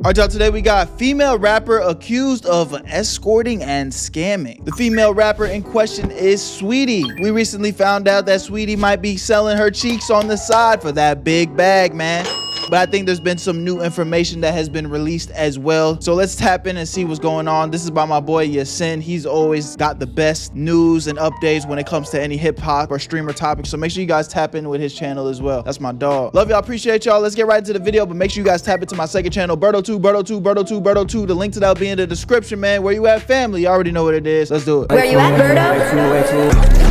Alright, y'all, today we got female rapper accused of escorting and scamming. The female rapper in question is Saweetie. We recently found out that Saweetie might be selling her cheeks on the side for that big bag, man. But I think there's been some new information that has been released as well. So let's tap in and see what's going on. This is by my boy Yasin. He's always got the best news and updates when it comes to any hip hop or streamer topics. So make sure you guys tap in with his channel as well. That's my dog. Love y'all, appreciate y'all. Let's get right into the video, but make sure you guys tap into my second channel, Berto2, Berto2, Berto2, Berto2. The link to that will be in the description, man. Where you at, family? You already know what it is. Let's do it. Where you at, Berto?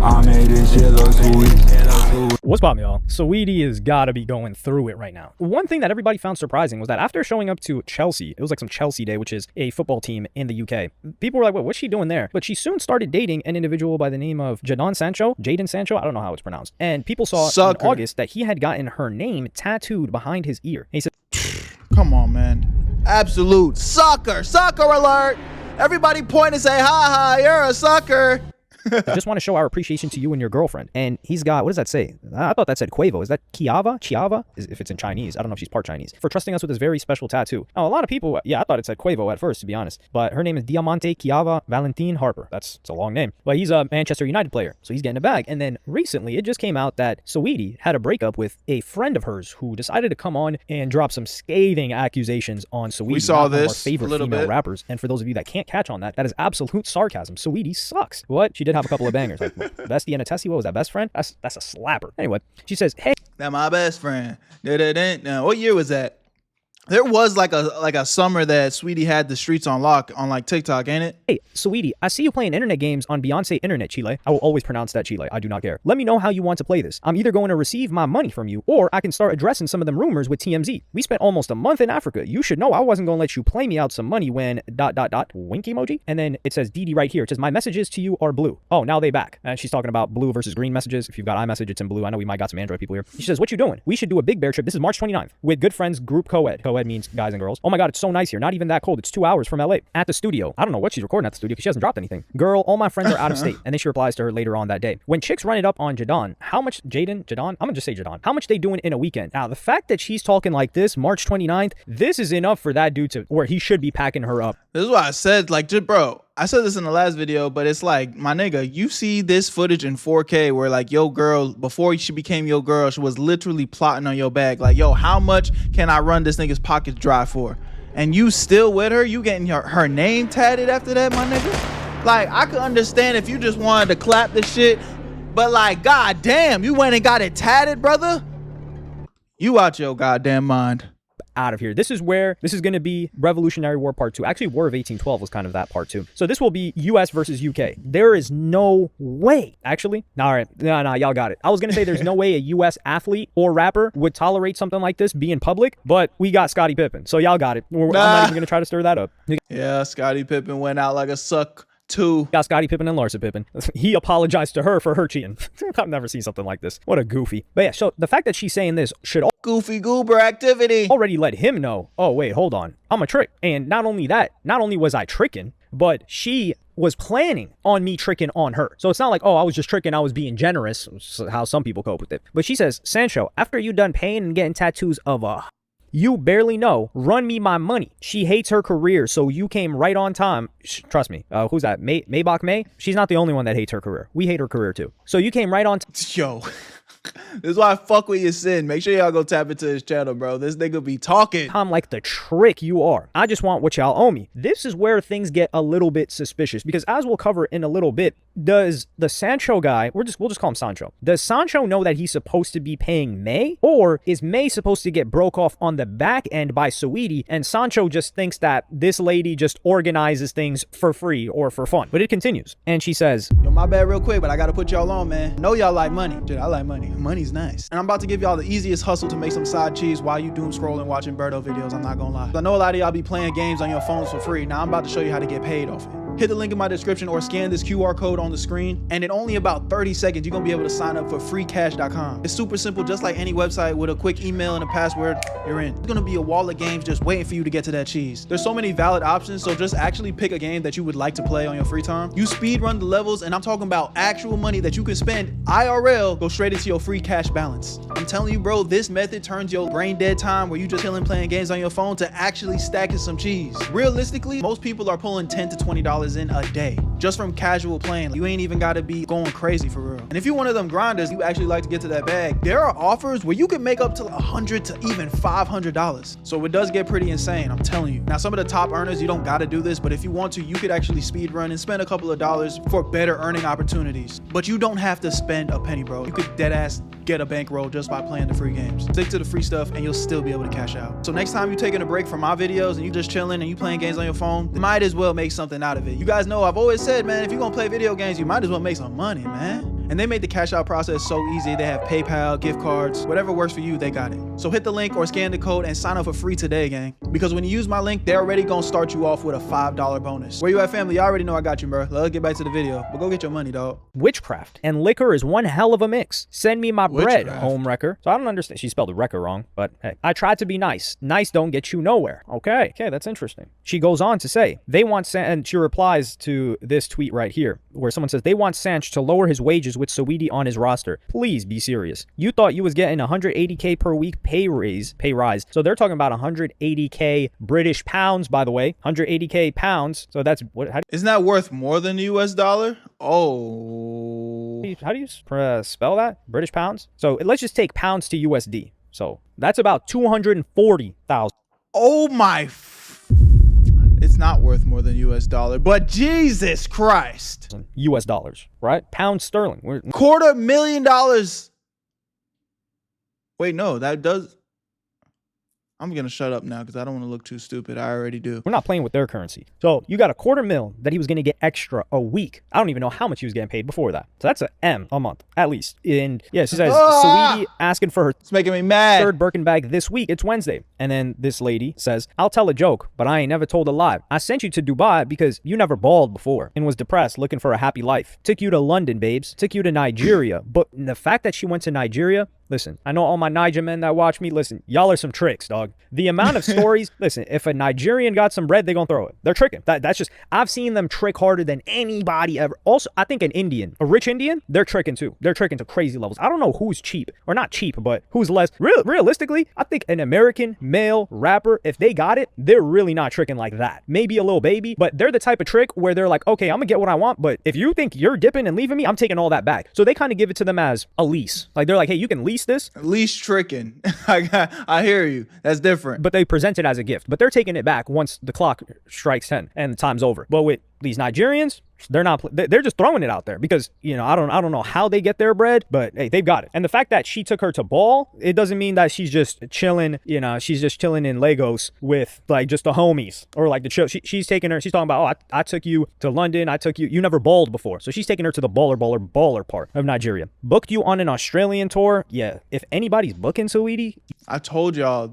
I made this shit look sweet. What's poppin', y'all? Saweetie has gotta be going through it right now. One thing that everybody found surprising was that after showing up to Chelsea, it was like some Chelsea Day, which is a football team in the UK. People were like, what's she doing there? But she soon started dating an individual by the name of Jadon Sancho, Jaden Sancho, I don't know how it's pronounced. And people saw in August that he had gotten her name tattooed behind his ear. And he said, come on, man. Absolute sucker. Sucker alert. Everybody point and say, ha ha, you're a sucker. I just want to show our appreciation to you and your girlfriend. And he's got, what does that say? I thought that said Quavo. Is that Chiava? Chiava? If it's in Chinese. I don't know if she's part Chinese. For trusting us with this very special tattoo. Now, a lot of people, yeah, I thought it said Quavo at first, to be honest. But her name is Diamante Chiava Valentin Harper. It's a long name. But he's a Manchester United player, so he's getting a bag. And then recently, it just came out that Saweetie had a breakup with a friend of hers who decided to come on and drop some scathing accusations on Saweetie. We saw this, one of our favorite female rappers. And for those of you that can't catch on that, that is absolute sarcasm. Saweetie sucks. What? She did have a couple of bangers. Like, Bestie and a Tessie, what was that, best friend? That's a slapper. Anyway, she says, hey. That my best friend. What year was that? There was like a summer that Saweetie had the streets on lock on like TikTok, ain't it? Hey, Saweetie, I see you playing internet games on Beyonce Internet, Chile. I will always pronounce that Chile. I do not care. Let me know how you want to play this. I'm either going to receive my money from you, or I can start addressing some of them rumors with TMZ. We spent almost a month in Africa. You should know I wasn't going to let you play me out some money when ... wink emoji. And then it says DD right here. It says, my messages to you are blue. Oh, now they back. And she's talking about blue versus green messages. If you've got iMessage, it's in blue. I know we might got some Android people here. She says, what you doing? We should do a big bear trip. This is March 29th with good friends group co-ed. Co-ed means guys and girls. Oh my God, it's so nice here. Not even that cold. It's 2 hours from LA. At the studio. I don't know what she's recording at the studio because she hasn't dropped anything. Girl, all my friends are out of state. And then she replies to her later on that day. When chicks run it up on Jadon, how much Jadon? I'm gonna just say Jadon. How much they doing in a weekend? Now, the fact that she's talking like this, March 29th, this is enough for that dude to where he should be packing her up. This is why I said, like, just bro, I said this in the last video, but it's like, my nigga, you see this footage in 4K where like your girl, before she became your girl, she was literally plotting on your bag. Like, yo, how much can I run this nigga's pockets dry for? And you still with her? You getting her name tatted after that, my nigga? Like, I could understand if you just wanted to clap the shit, but like, god damn, you went and got it tatted, brother? You out your goddamn mind. Out of here. This is going to be Revolutionary War Part 2. Actually, War of 1812 was kind of that Part 2. So this will be US versus UK. There is no way. Actually, all right. No, y'all got it. I was going to say there's no way a US athlete or rapper would tolerate something like this be in public, but we got Scottie Pippen. So y'all got it. I'm not even going to try to stir that up. Yeah, Scottie Pippen went out like a suck. Got Scottie Pippen and Larsa Pippen. He apologized to her for her cheating. I've never seen something like this. What a goofy. But yeah, so the fact that she's saying this should goofy goober activity already let him know, oh wait, hold on, I'm a trick. And not only that, not only was I tricking, but she was planning on me tricking on her. So it's not like, oh, I was just tricking, I was being generous, how some people cope with it. But she says, Sancho, after you done paying and getting tattoos of you barely know, run me my money. She hates her career, so you came right on time. Trust me. Who's that? Maybach May? She's not the only one that hates her career. We hate her career too. So you came right on Yo, this is why I fuck with your sin. Make sure y'all go tap into his channel, bro. This nigga be talking. I'm like the trick you are. I just want what y'all owe me. This is where things get a little bit suspicious because as we'll cover in a little bit, does the Sancho guy, we'll just call him Sancho. Does Sancho know that he's supposed to be paying May? Or is May supposed to get broke off on the back end by Saweetie and Sancho just thinks that this lady just organizes things for free or for fun? But it continues. And she says, yo, my bad real quick, but I gotta put y'all on, man. I know y'all like money. Dude, I like money. Money's nice. And I'm about to give y'all the easiest hustle to make some side cheese while you doom scrolling watching Berto videos. I'm not gonna lie. I know a lot of y'all be playing games on your phones for free. Now I'm about to show you how to get paid off it. Hit the link in my description or scan this QR code on the screen, and in only about 30 seconds, you're gonna be able to sign up for freecash.com. It's super simple, just like any website with a quick email and a password, you're in. It's gonna be a wall of games just waiting for you to get to that cheese. There's so many valid options, so just actually pick a game that you would like to play on your free time. You speed run the levels, and I'm talking about actual money that you can spend IRL, go straight into your free cash balance. I'm telling you, bro, this method turns your brain dead time where you just chilling playing games on your phone to actually stacking some cheese. Realistically, most people are pulling $10 to $20 in a day just from casual playing. You ain't even gotta be going crazy for real. And if you're one of them grinders, you actually like to get to that bag, there are offers where you can make up to $100 to even $500. So it does get pretty insane, I'm telling you. Now, some of the top earners, you don't gotta do this, but if you want to, you could actually speed run and spend a couple of dollars for better earning opportunities. But you don't have to spend a penny, bro. You could dead ass get a bankroll just by playing the free games. Stick to the free stuff and you'll still be able to cash out. So next time you're taking a break from my videos and you just chilling and you playing games on your phone, you might as well make something out of it. You guys know I've always said, man, if you're gonna play video games, you might as well make some money, man. And they made the cash out process so easy. They have PayPal, gift cards, whatever works for you, they got it. So hit the link or scan the code and sign up for free today, gang. Because when you use my link, they're already gonna start you off with a $5 bonus. Where you at, family? You already know I got you, bro. Let's get back to the video. But go get your money, dog. Witchcraft and liquor is one hell of a mix. Send me my bread, Witchcraft. home wrecker. So I don't understand. She spelled wrecker wrong, but hey. I tried to be nice. Nice don't get you nowhere. Okay, that's interesting. She goes on to say, they want and she replies to this tweet right here, where someone says, they want Sanch to lower his wages with Saweetie on his roster. Please be serious. You thought you was getting 180K per week pay rise. So they're talking about 180K British pounds, by the way. 180K pounds. So that's what? Isn't that worth more than the US dollar? Oh. How do you spell that? British pounds? So let's just take pounds to USD. So that's about 240,000. Oh my. It's not worth more than US dollar, but Jesus Christ. US dollars, right? Pound sterling. $250,000. Wait, no, that does. I'm going to shut up now because I don't want to look too stupid. I already do. We're not playing with their currency. So you got $250,000 that he was going to get extra a week. I don't even know how much he was getting paid before that. So that's a M a month, at least. And yeah, she says, Saweetie asking for her It's making me mad. third Birkin bag this week. It's Wednesday. And then this lady says, I'll tell a joke, but I ain't never told a lie. I sent you to Dubai because you never balled before and was depressed looking for a happy life. Took you to London, babes. Took you to Nigeria. But the fact that she went to Nigeria, listen, I know all my Niger men that watch me. Listen, y'all are some tricks, dog. The amount of stories, listen, if a Nigerian got some bread, they gonna throw it. They're tricking. That's just, I've seen them trick harder than anybody ever. Also, I think an Indian, a rich Indian, they're tricking too. They're tricking to crazy levels. I don't know who's cheap, or not cheap, but who's less. Realistically, I think an American male rapper, if they got it, they're really not tricking like that. Maybe a little baby, but they're the type of trick where they're like, okay, I'm gonna get what I want, but if you think you're dipping and leaving me, I'm taking all that back. So they kind of give it to them as a lease. Like they're like, hey, you can lease this. Lease tricking. I hear you. That's different. But they present it as a gift. But they're taking it back once the clock strikes 10 and the time's over. But with these Nigerians, they're just throwing it out there because, you know, I don't know how they get their bread, but hey, they've got it. And the fact that she took her to ball, it doesn't mean that she's just chilling, you know, she's just chilling in Lagos with like just the homies or like the chill. She's taking her, she's talking about, oh, I took you to London. I took you, you never balled before. So she's taking her to the baller part of Nigeria. Booked you on an Australian tour. Yeah. If anybody's booking Saweetie. I told y'all,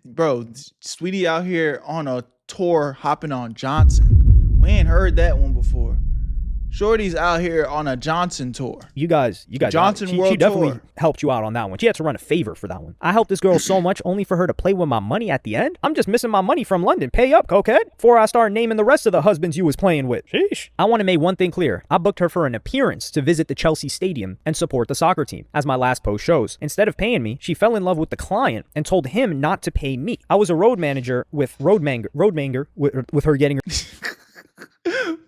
bro, Saweetie out here on a tour hopping on Johnson. We ain't heard that one before. Shorty's out here on a Johnson tour. You guys, Johnson she World definitely Tour. helped you out on that one. She had to run a favor for that one. I helped this girl so much only for her to play with my money at the end. I'm just missing my money from London. Pay up, cokehead, before I start naming the rest of the husbands you was playing with. Sheesh. I want to make one thing clear. I booked her for an appearance to visit the Chelsea Stadium and support the soccer team, as my last post shows. Instead of paying me, she fell in love with the client and told him not to pay me. I was a road manager with roadmanger with her getting her.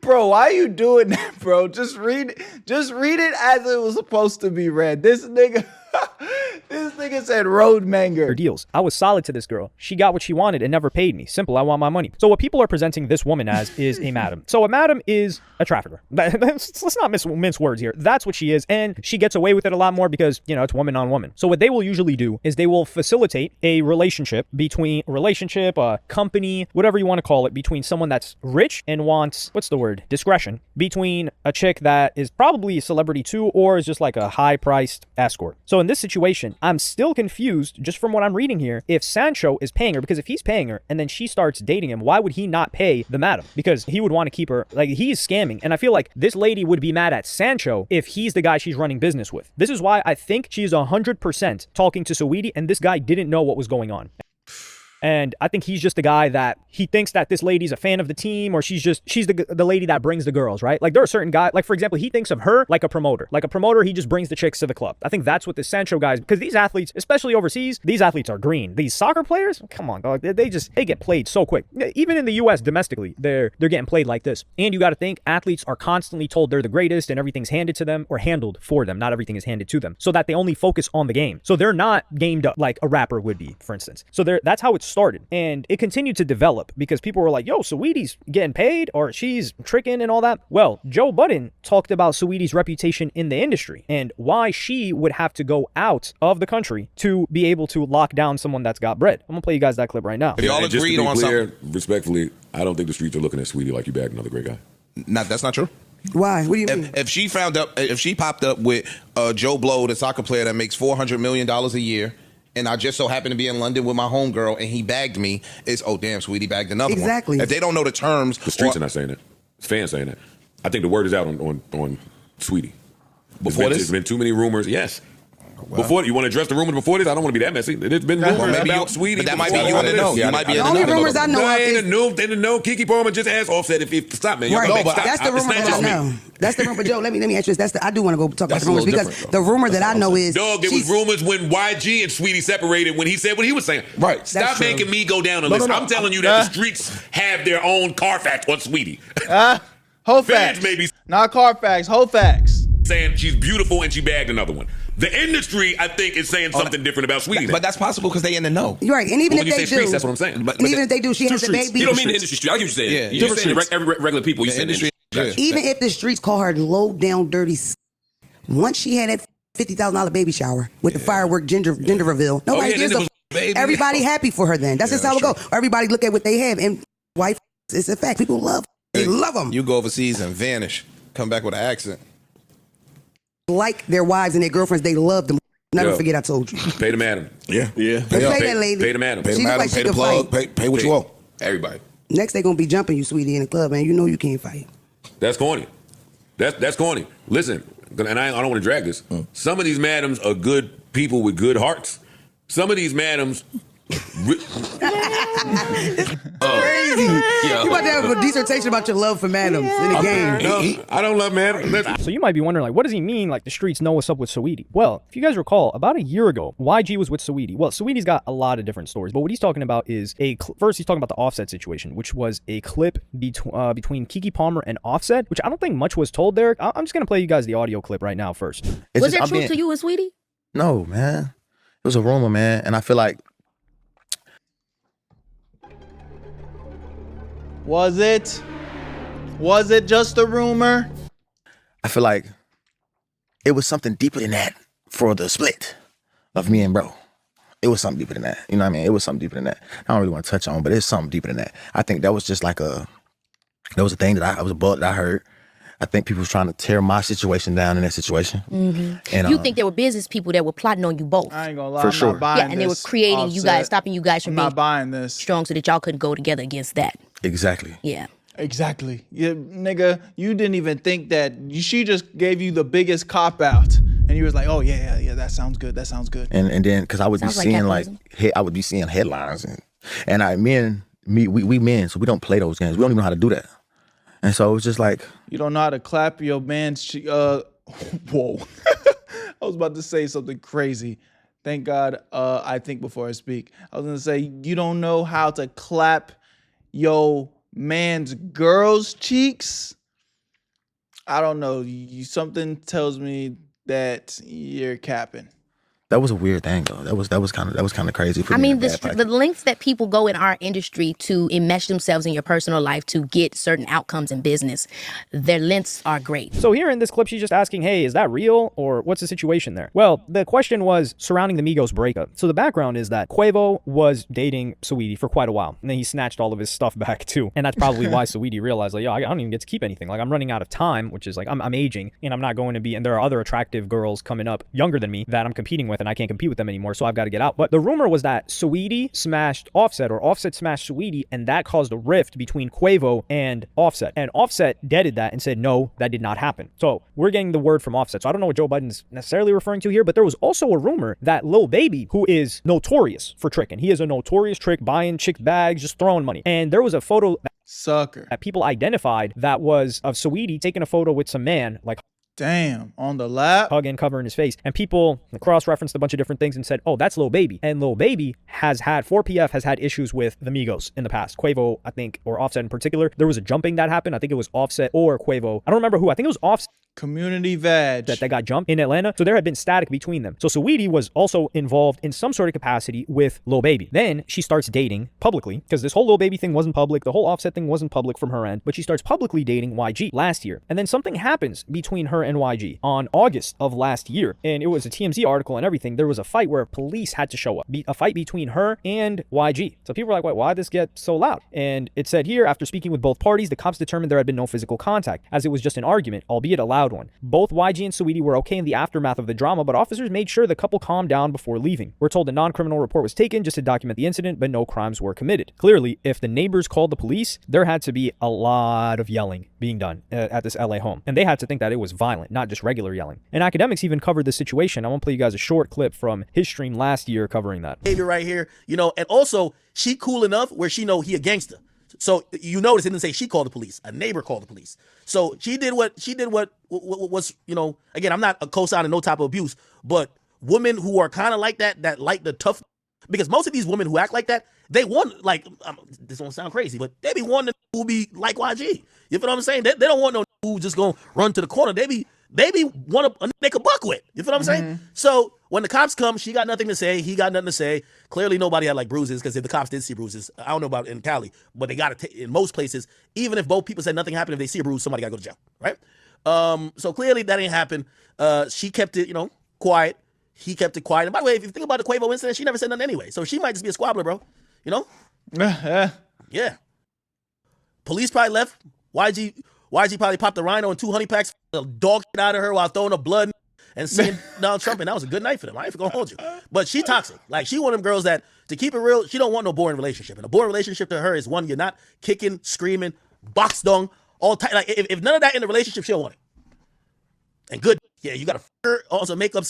Bro, why are you doing that, bro? Just read it as it was supposed to be read. This nigga said roadmanger. Deals. I was solid to this girl. She got what she wanted and never paid me. Simple, I want my money. So what people are presenting this woman as is a madam. So a madam is a trafficker. Let's not mince words here. That's what she is. And she gets away with it a lot more because, you know, it's woman on woman. So what they will usually do is they will facilitate a relationship, a company, whatever you want to call it, between someone that's rich and wants less, what's the word, discretion between a chick that is probably a celebrity too, or is just like a high-priced escort. So in this situation, I'm still confused, just from what I'm reading here, if Sancho is paying her, because if he's paying her and then she starts dating him, why would he not pay the madam? Because he would want to keep her, like, he's scamming. And I feel like this lady would be mad at Sancho if he's the guy she's running business with. This is why I think she's 100% talking to Saweetie, and this guy didn't know what was going on. And I think he's just the guy that he thinks that this lady's a fan of the team, or she's the lady that brings the girls, right? Like there are certain guys, like for example, he thinks of her like a promoter. Like a promoter, he just brings the chicks to the club. I think that's what this Sancho guys, because these athletes, especially overseas, these athletes are green. These soccer players, come on, dog, they get played so quick. Even in the US domestically, they're getting played like this. And you got to think athletes are constantly told they're the greatest and everything's handed to them or handled for them. Not everything is handed to them, so that they only focus on the game. So they're not gamed up like a rapper would be, for instance. So that's how it started. And it continued to develop because people were like, yo, Saweetie's getting paid or she's tricking and all that. Well, Joe Budden talked about Saweetie's reputation in the industry and why she would have to go out of the country to be able to lock down someone that's got bread. I'm gonna play you guys that clip right now. If y'all And just to agreed be on clear, something. respectfully, I don't think the streets are looking at Saweetie like you bagged another great guy. That's not true. Why? What do you mean? If she popped up with Joe Blow, the soccer player that makes $400 million a year, and I just so happened to be in London with my homegirl, and he bagged me, it's, oh, damn, Saweetie bagged another one. Exactly. If they don't know the terms. The streets are not saying that. It's fans saying that. I think the word is out on Saweetie. There's been too many rumors. Yes. Well, before you want to address the rumors before this, I don't want to be that messy. There's been rumors about Saweetie. But that might be before you in the know. this. You might be in The the only know. rumors I know No, of ain't is... in the know. Kiki Palmer just asked Offset if stop, man. Y'all Right, gotta make- stop. that's the rumor It's not that I just me. know. That's the rumor. Joe, let me ask you this. I do want to go talk about That's the rumors a little because different, the though. rumor that I know is Dog, there was rumors when YG and Sweetie separated when he said what he was saying. Right. Stop That's true. making me go down a list. no. I'm telling you that the streets have their own Carfax on Sweetie. Whole Fans facts. may be Not Carfax, whole facts. saying she's beautiful and she bagged another one. The industry, I think, is saying something different about Sweetie. But that's possible because they in the know. you're right. And even when if you they say streets, do, that's what I'm saying. But and even if they do, she Two has a streets. baby. You don't mean the industry street. I get what you're saying. Yeah, You're different saying every regular people. You The saying industry. industry. Yeah. Even if the streets call her low down dirty, once she had that $50,000 baby shower with the firework gender reveal, nobody yeah, gives then a it was baby. everybody happy for her. Then that's just how it goes. Everybody look at what they have, and wife, it's a fact. People love. They love them. You go overseas and vanish, come back with an accent. Like their wives and their girlfriends, they love them. Never Yeah. forget I told you. Pay the madam. Yeah. Pay up. that lady. Pay the madam. Pay She the look madam, like she pay the can plug, fight. pay what you owe. Everybody. Next, they gonna be jumping you, sweetie, in the club, man. You know you can't fight. That's corny. That's corny. Listen, and I don't want to drag this. Some of these madams are good people with good hearts. Some of these madams. Crazy. You about to have a dissertation about your love for madams in the game. No, I don't love madams. So you might be wondering, like, what does he mean, like, the streets know what's up with Saweetie? Well, if you guys recall, about a year ago, YG was with Saweetie. Well, Saweetie's got a lot of different stories, but what he's talking about is first he's talking about the Offset situation, which was a clip between Keke Palmer and Offset, which I don't think much was told there. I'm just gonna play you guys the audio clip right now first. Was it true to you and Sweetie? No, man. It was a rumor, man. And I feel like Was it? Was it just a rumor? it was something deeper than that for the split of me and bro. It was something deeper than that. You know what I mean? It was something deeper than that. I don't really want to touch on, but it's something deeper than that. I think that was just like that was a thing that was a buzz that I heard. I think people was trying to tear my situation down in that situation. And You think there were business people that were plotting on you both? I ain't gonna lie, For I'm sure. not buying Yeah, and they were this creating you guys, Offset. stopping you guys I'm from not being buying this. strong so that y'all couldn't go together against that. exactly. Yeah. Exactly. Yeah, nigga, you didn't even think that. She just gave you the biggest cop out. And you was like, oh, yeah, that sounds good. That sounds good. And then because I would Sounds be like seeing capitalism. I would be seeing headlines and we men, so we don't play those games. We don't even know how to do that. And so it was just like, You don't know how to clap your man's whoa. I was about to say something crazy. Thank God I think before I speak. I was gonna say, you don't know how to clap your man's girl's cheeks? I don't know. Something tells me that you're capping. That was a weird thing though. That was kind of crazy. I mean, the lengths that people go in our industry to enmesh themselves in your personal life to get certain outcomes in business, their lengths are great. So here in this clip, she's just asking, hey, is that real? Or what's the situation there? Well, the question was surrounding the Migos breakup. So the background is that Quavo was dating Saweetie for quite a while. And then he snatched all of his stuff back too. And that's probably why Saweetie realized, like, yo, I don't even get to keep anything. Like, I'm running out of time, which is like, I'm aging and I'm not going to be, and there are other attractive girls coming up younger than me that I'm competing with and I can't compete with them anymore. So I've got to get out. But the rumor was that Saweetie smashed Offset, or Offset smashed Saweetie, and that caused a rift between Quavo and Offset. And Offset deaded that and said, no, that did not happen. So we're getting the word from Offset. So I don't know what Joe Budden's necessarily referring to here, but there was also a rumor that Lil Baby, who is notorious for tricking, he is a notorious trick, buying chicks bags, just throwing money. And there was a photo that people identified that was of Saweetie taking a photo with some man, like, damn, on the lap, hugging, covering his face. And people cross-referenced a bunch of different things and said, oh, that's Lil Baby. And Lil Baby has had, 4PF has had issues with the Migos in the past. Quavo, I think, or Offset in particular. There was a jumping that happened. I think it was Offset or Quavo. I don't remember who. I think it was Offset. Community vag that got jumped in Atlanta. So there had been static between them. So Saweetie was also involved in some sort of capacity with Lil Baby. Then she starts dating publicly, because this whole Lil Baby thing wasn't public. The whole Offset thing wasn't public from her end, but she starts publicly dating YG last year. And then something happens between her and YG on August of last year. And it was a TMZ article and everything. There was a fight where police had to show up, a fight between her and YG. So people were like, wait, why did this get so loud? And it said here, after speaking with both parties, the cops determined there had been no physical contact, as it was just an argument, albeit a loud one. Both YG and Saweetie were okay in the aftermath of the drama, but officers made sure the couple calmed down before leaving. We're told a non-criminal report was taken just to document the incident, but no crimes were committed. Clearly, if the neighbors called the police, there had to be a lot of yelling being done at this LA home. And they had to think that it was violent, not just regular yelling. And Academics even covered the situation. I want to play you guys a short clip from his stream last year covering that. Behavior right here, you know, and also she cool enough where she know he a gangster. So you notice it didn't say she called the police. A neighbor called the police. So she did what was, you know, again, I'm not a co-signing no type of abuse, but women who are kind of like that like the tough, because most of these women who act like that, they want, like, this don't sound crazy, but they be wanting to be like YG. You feel what I'm saying? They don't want no who just gonna run to the corner. They be want to make a buck with. You feel what I'm saying? So when the cops come, she got nothing to say. He got nothing to say. Clearly, nobody had like bruises, because if the cops did see bruises, I don't know about in Cali, but they got to in most places. Even if both people said nothing happened, if they see a bruise, somebody got to go to jail, right? So clearly that ain't happened. She kept it, you know, quiet. He kept it quiet. And by the way, if you think about the Quavo incident, she never said nothing anyway. So she might just be a squabbler, bro. You know? Yeah. Police probably left. YG probably popped the rhino and 2 honey packs, dog shit out of her while throwing up blood and seeing Donald Trump, and that was a good night for them. I ain't gonna hold you. But she toxic. Like, she one of them girls that, to keep it real, she don't want no boring relationship. And a boring relationship to her is one you're not kicking, screaming, box dung, all tight. Like, if none of that in the relationship, she don't want it. And good, yeah, you gotta also make up.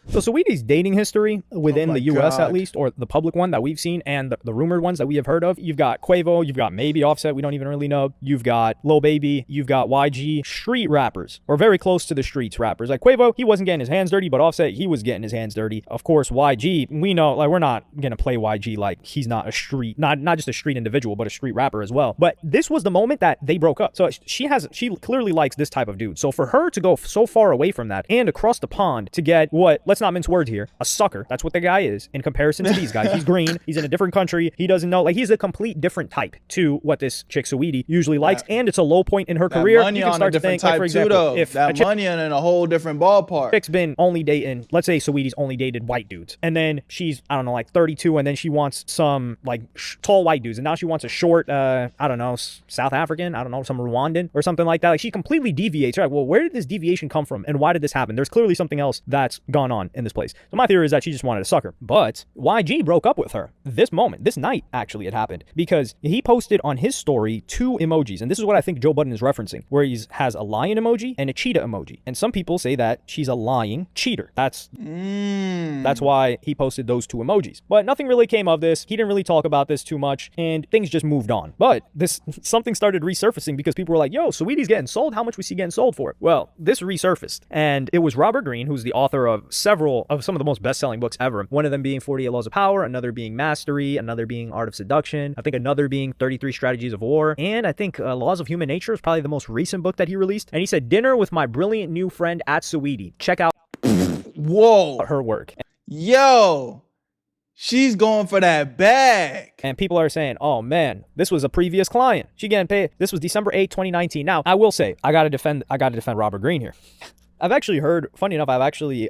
So Saweetie's dating history within the U.S. at least, or the public one that we've seen and the rumored ones that we have heard of, you've got Quavo, you've got maybe Offset, we don't even really know. You've got Lil Baby, you've got YG, street rappers, or very close to the streets rappers. Like Quavo, he wasn't getting his hands dirty, but Offset, he was getting his hands dirty. Of course, YG, we know, like, we're not going to play YG like he's not a street, not just a street individual, but a street rapper as well. But this was the moment that they broke up. So she clearly likes this type of dude. So for her to go so far away from that and across the pond to get what, let's not mince words here, a sucker, that's what the guy is in comparison to these guys. He's green, he's in a different country, he doesn't know, like, he's a complete different type to what this chick Saweetie usually likes, and it's a low point in her career. Money you can on start a different to think, like, for example, if that money in a whole different ballpark. Chick's been only dating, let's say Saweetie's only dated white dudes, and then she's, I don't know, like 32, and then she wants some like tall white dudes, and now she wants a short, I don't know, South African, I don't know, some Rwandan or something like that. Like, she completely deviates. Right? Well, where did this deviation come from, and why did this happen? There's clearly something else that's gone on in this place. So my theory is that she just wanted a sucker. But YG broke up with her this night, actually, it happened, because he posted on his story 2 emojis, and this is what I think Joe Budden is referencing, where he has a lion emoji and a cheetah emoji, and some people say that she's a lying cheater. That's why he posted those 2 emojis. But nothing really came of this. He didn't really talk about this too much, and things just moved on. But something started resurfacing because people were like, yo, Saweetie's getting sold. How much was she getting sold for? Well, this resurfaced, and it was Robert Greene, who's the author of some of the most best-selling books ever. One of them being 48 Laws of Power, another being Mastery, another being Art of Seduction, I think another being 33 Strategies of War, and I think Laws of Human Nature is probably the most recent book that he released. And he said, dinner with my brilliant new friend at Saweetie. Check out Whoa, her work. Yo, she's going for that bag. And people are saying, oh man, this was a previous client. She getting paid. This was December 8th, 2019. Now, I will say, I gotta defend Robert Greene here. I've actually heard, funny enough, I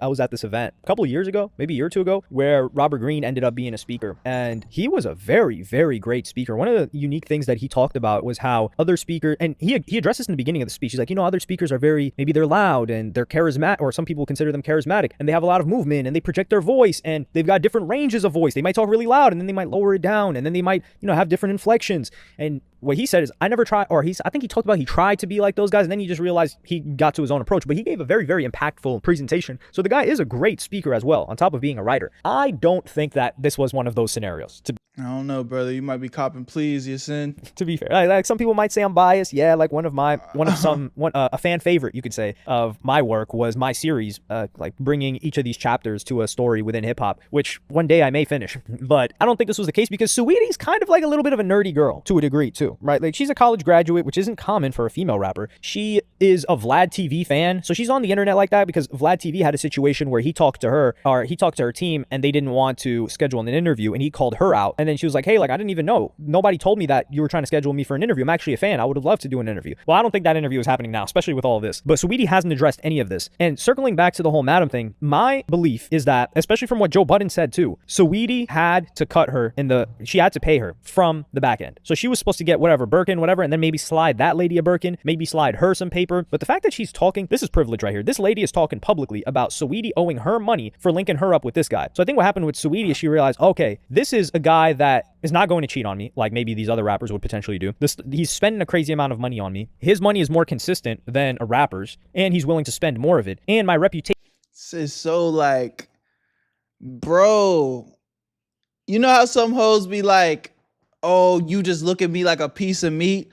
was at this event a couple of years ago, maybe a year or two ago, where Robert Greene ended up being a speaker. And he was a very, very great speaker. One of the unique things that he talked about was how other speakers, and he addressed this in the beginning of the speech. He's like, other speakers are maybe they're loud and they're charismatic, or some people consider them charismatic, and they have a lot of movement and they project their voice and they've got different ranges of voice. They might talk really loud and then they might lower it down and then they might, have different inflections. And what he said is, I never tried, or I think he talked about he tried to be like those guys, and then he just realized he got to his own approach. But he gave a very, very impactful presentation. So the guy is a great speaker as well, on top of being a writer. I don't think that this was one of those scenarios. I don't know, brother. You might be copping pleas, you sin. To be fair, like some people might say I'm biased. Yeah, like a fan favorite, you could say, of my work was my series, like bringing each of these chapters to a story within hip hop, which one day I may finish. But I don't think this was the case because Saweetie's kind of like a little bit of a nerdy girl to a degree too, right? Like she's a college graduate, which isn't common for a female rapper. She is a Vlad TV fan, so she's on the internet like that because Vlad TV had a situation where he talked to her team, and they didn't want to schedule an interview, and he called her out. And then she was like, hey, like I didn't even know. Nobody told me that you were trying to schedule me for an interview. I'm actually a fan. I would have loved to do an interview. Well, I don't think that interview is happening now, especially with all of this. But Saweetie hasn't addressed any of this. And circling back to the whole Madam thing, my belief is that, especially from what Joe Budden said too, Saweetie had to cut her she had to pay her from the back end. So she was supposed to get whatever, Birkin, whatever, and then maybe slide that lady a Birkin, maybe slide her some paper. But the fact that she's talking, this is privilege right here. This lady is talking publicly about Saweetie owing her money for linking her up with this guy. So I think what happened with Saweetie is she realized, okay, this is a guy that is not going to cheat on me like maybe these other rappers would potentially do. He's spending a crazy amount of money on me. His money is more consistent than a rapper's, and he's willing to spend more of it. And my reputation. This is so like, bro, you know how some hoes be like, oh, you just look at me like a piece of meat?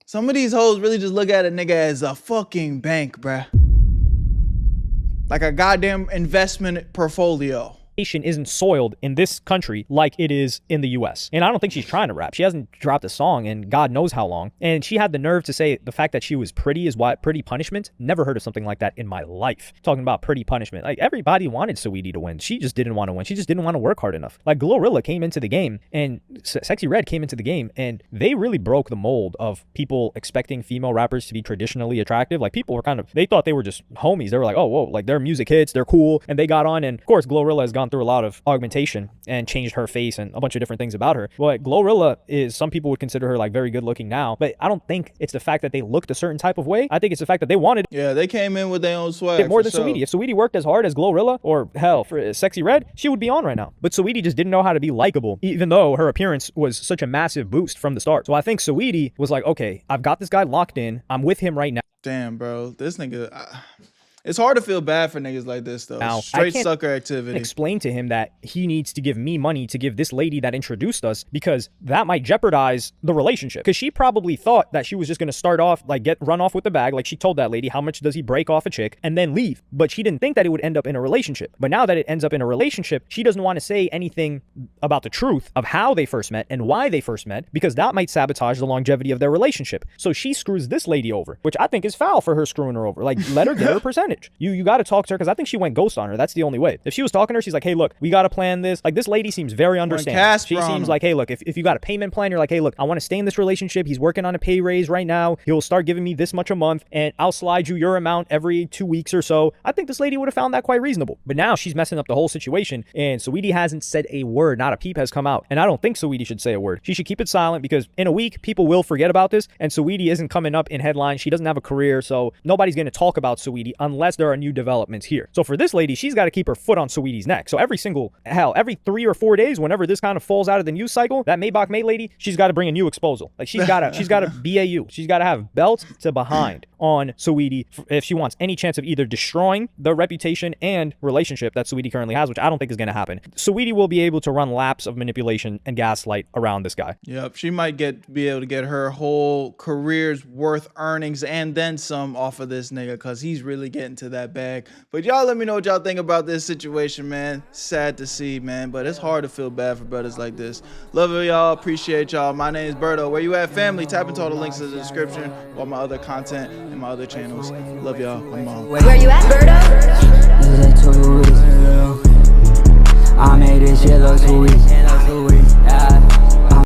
Some of these hoes really just look at a nigga as a fucking bank, bruh. Like a goddamn investment portfolio. Isn't soiled in this country like it is in the US. And I don't think she's trying to rap. She hasn't dropped a song in God knows how long. And she had the nerve to say the fact that she was pretty is what pretty punishment. Never heard of something like that in my life. Talking about pretty punishment. Like everybody wanted Saweetie to win. She just didn't want to win. She just didn't want to work hard enough. Like Glorilla came into the game and Sexy Red came into the game and they really broke the mold of people expecting female rappers to be traditionally attractive. Like people were they thought they were just homies. They were like, oh, whoa, like their music hits, they're cool. And they got on, and of course Glorilla has gone through a lot of augmentation and changed her face and a bunch of different things about her. But Glorilla is, some people would consider her like very good looking now, but I don't think it's the fact that they looked a certain type of way. I think it's the fact that they wanted. Yeah, they came in with their own swag. More than Saweetie. If Saweetie worked as hard as Glorilla, or hell, for Sexy Red, she would be on right now. But Saweetie just didn't know how to be likable, even though her appearance was such a massive boost from the start. So I think Saweetie was like, okay, I've got this guy locked in. I'm with him right now. Damn, bro. This nigga... It's hard to feel bad for niggas like this, though. Now, straight sucker activity. Explain to him that he needs to give me money to give this lady that introduced us, because that might jeopardize the relationship. Because she probably thought that she was just going to start off, like run off with the bag. Like she told that lady, how much does he break off a chick, and then leave. But she didn't think that it would end up in a relationship. But now that it ends up in a relationship, she doesn't want to say anything about the truth of how they first met and why they first met, because that might sabotage the longevity of their relationship. So she screws this lady over, which I think is foul for her screwing her over. Like, let her get her percentage. You got to talk to her, because I think she went ghost on her. That's the only way. If she was talking to her, she's like, hey, look, we got to plan this. Like, this lady seems very understanding. She seems like, hey, look, if you got a payment plan, you're like, hey, look, I want to stay in this relationship. He's working on a pay raise right now. He'll start giving me this much a month, and I'll slide you your amount every 2 weeks or so. I think this lady would have found that quite reasonable. But now she's messing up the whole situation, and Saweetie hasn't said a word. Not a peep has come out. And I don't think Saweetie should say a word. She should keep it silent, because in a week, people will forget about this, and Saweetie isn't coming up in headlines. She doesn't have a career, so nobody's going to talk about Saweetie unless there are new developments here. So for this lady, she's got to keep her foot on Saweetie's neck. So every 3 or 4 days, whenever this kind of falls out of the news cycle, that Maybach May lady, she's got to bring a new exposal. Like she's got to BAU. She's got to have belt to behind on Saweetie if she wants any chance of either destroying the reputation and relationship that Saweetie currently has, which I don't think is going to happen. Saweetie will be able to run laps of manipulation and gaslight around this guy. Yep, she might be able to get her whole career's worth earnings and then some off of this nigga, because he's really getting to that bag. But y'all let me know what y'all think about this situation, man. Sad to see, man, but it's hard to feel bad for brothers like this. Love y'all, appreciate y'all. My name is Berto. Where you at, family? Tap into all the links in the description, all my other content and my other channels. Love y'all. I'm on. Where you at, Berto? I made this shit look too easy.